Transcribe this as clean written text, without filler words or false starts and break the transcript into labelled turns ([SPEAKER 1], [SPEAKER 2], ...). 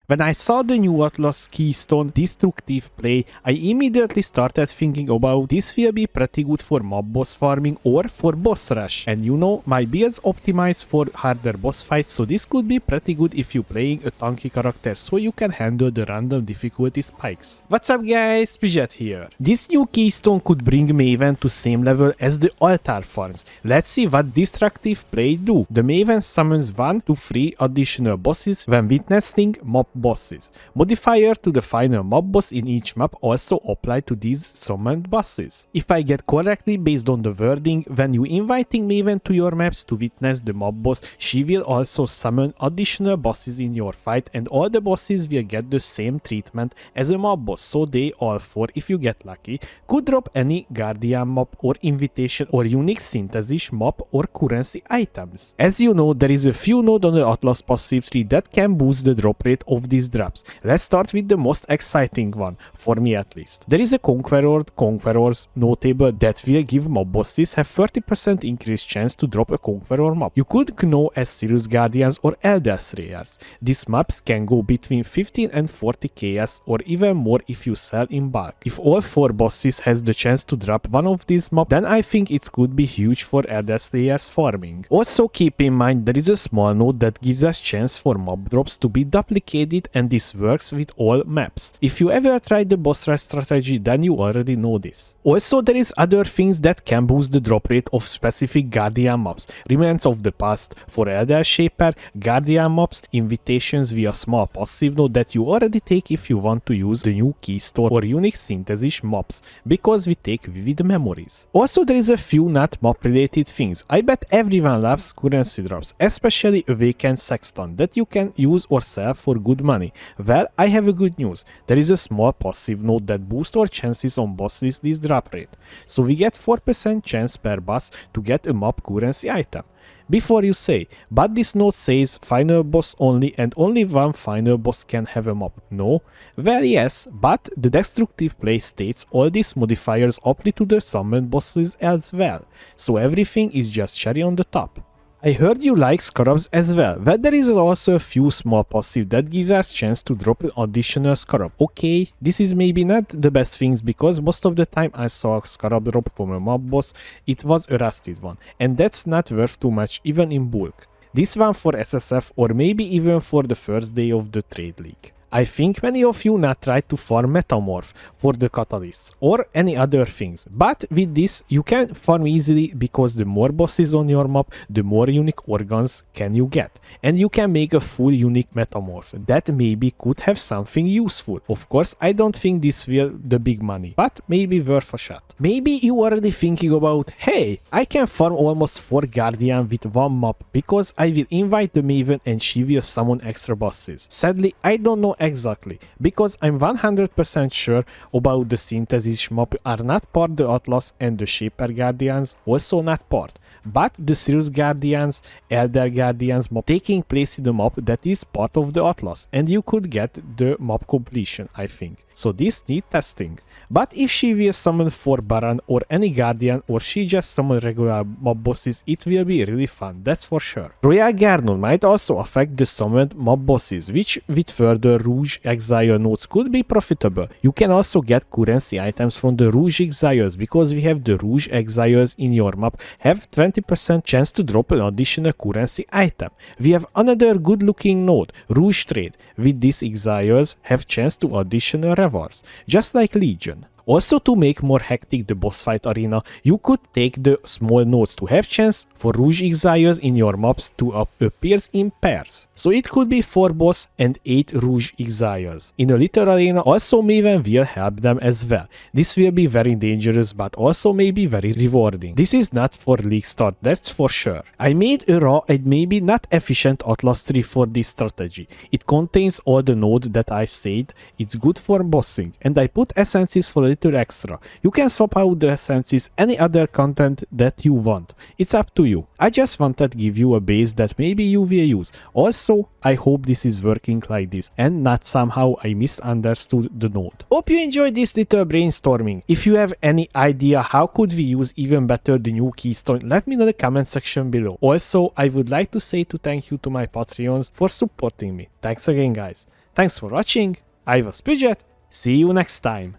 [SPEAKER 1] When I saw the new Atlas Keystone destructive play, I immediately started thinking about this will be pretty good for mob boss farming or for boss rush. And you know, my build's optimized for harder boss fights, so this could be pretty good if you're playing a tanky character so you can handle the random difficulty spikes. What's up guys, Pidget here. This new Keystone could bring Maven to same level as the altar farms. Let's see what destructive play do. The Maven summons 1 to 3 additional bosses when witnessing mob bosses. Modifier to the final mob boss in each map also apply to these summoned bosses. If I get correctly based on the wording, when you inviting Maven to your maps to witness the mob boss, she will also summon additional bosses in your fight, and all the bosses will get the same treatment as a mob boss, so they all 4, if you get lucky, could drop any guardian mob or invitation or unique synthesis mob or currency items. As you know, there is a few nodes on the Atlas passive tree that can boost the drop rate of these drops. Let's start with the most exciting one, for me at least. There is a Conqueror's notable that will give mob bosses have 30% increased chance to drop a Conqueror mob. You could know as Sirius Guardians or Elder Slayers. These mobs can go between 15 and 40 KS or even more if you sell in bulk. If all 4 bosses has the chance to drop one of these mobs, then I think it could be huge for Elder Slayers farming. Also keep in mind there is a small node that gives us chance for mob drops to be duplicated, and this works with all maps. If you ever tried the boss rush strategy, then you already know this. Also there is other things that can boost the drop rate of specific Guardian mobs. Remnants of the past for Elder Shaper, Guardian mobs, invitations via small passive node that you already take if you want to use the new Keystone or unique synthesis mobs, because we take vivid memories. Also there is a few not mob related things. I bet everyone loves currency drops, especially Awakened Sexton that you can use or sell for good money. Well, I have a good news. There is a small passive node that boosts our chances on bosses this drop rate. So we get 4% chance per boss to get a mob currency item. Before you say, but this node says final boss only and only one final boss can have a mob. No? Well yes, but the destructive play states all these modifiers apply to the summoned bosses as well. So everything is just cherry on the top. I heard you like Scarabs as well. Well, there is also a few small passive that gives us chance to drop an additional Scarab. Okay, this is maybe not the best things because most of the time I saw a Scarab drop from a mob boss, it was a rusted one, and that's not worth too much even in bulk. This one for SSF or maybe even for the first day of the trade league. I think many of you not try to farm Metamorph for the catalysts or any other things, but with this you can farm easily because the more bosses on your map, the more unique organs can you get, and you can make a full unique Metamorph that maybe could have something useful. Of course, I don't think this will the big money, but maybe worth a shot. Maybe you already thinking about, hey, I can farm almost 4 Guardian with one map because I will invite the Maven and she will summon extra bosses. Sadly, I don't know exactly, because I'm 100% sure about the synthesis mob are not part the Atlas, and the Shaper Guardians also not part, but the Sirius Guardians, Elder Guardians mob taking place in the mob that is part of the Atlas, and you could get the mob completion, I think. So this need testing. But if she will summon 4 Baron or any Guardian, or she just summon regular mob bosses, it will be really fun, that's for sure. Royal Garden might also affect the summoned mob bosses, which with further Rouge Exile nodes could be profitable. You can also get currency items from the Rouge Exiles, because we have the Rouge Exiles in your map have 20% chance to drop an additional currency item. We have another good looking node, Rouge Trade. With these Exiles have chance to additional rewards, just like Legion. Also, to make more hectic the boss fight arena, you could take the small nodes to have chance for Rouge Exiles in your mobs to appear in pairs. So it could be 4 boss and 8 Rouge Exiles. In a little arena, also Maven will help them as well. This will be very dangerous, but also maybe very rewarding. This is not for league start, that's for sure. I made a raw and maybe not efficient Atlas tree for this strategy. It contains all the nodes that I said, it's good for bossing, and I put essences for a little extra. You can swap out the essences any other content that you want. It's up to you. I just wanted to give you a base that maybe you will use. Also, I hope this is working like this and not somehow I misunderstood the node. Hope you enjoyed this little brainstorming. If you have any idea how could we use even better the new Keystone, let me know in the comment section below. Also, I would like to say thank you to my Patreons for supporting me. Thanks again guys. Thanks for watching, I was Pidget, see you next time!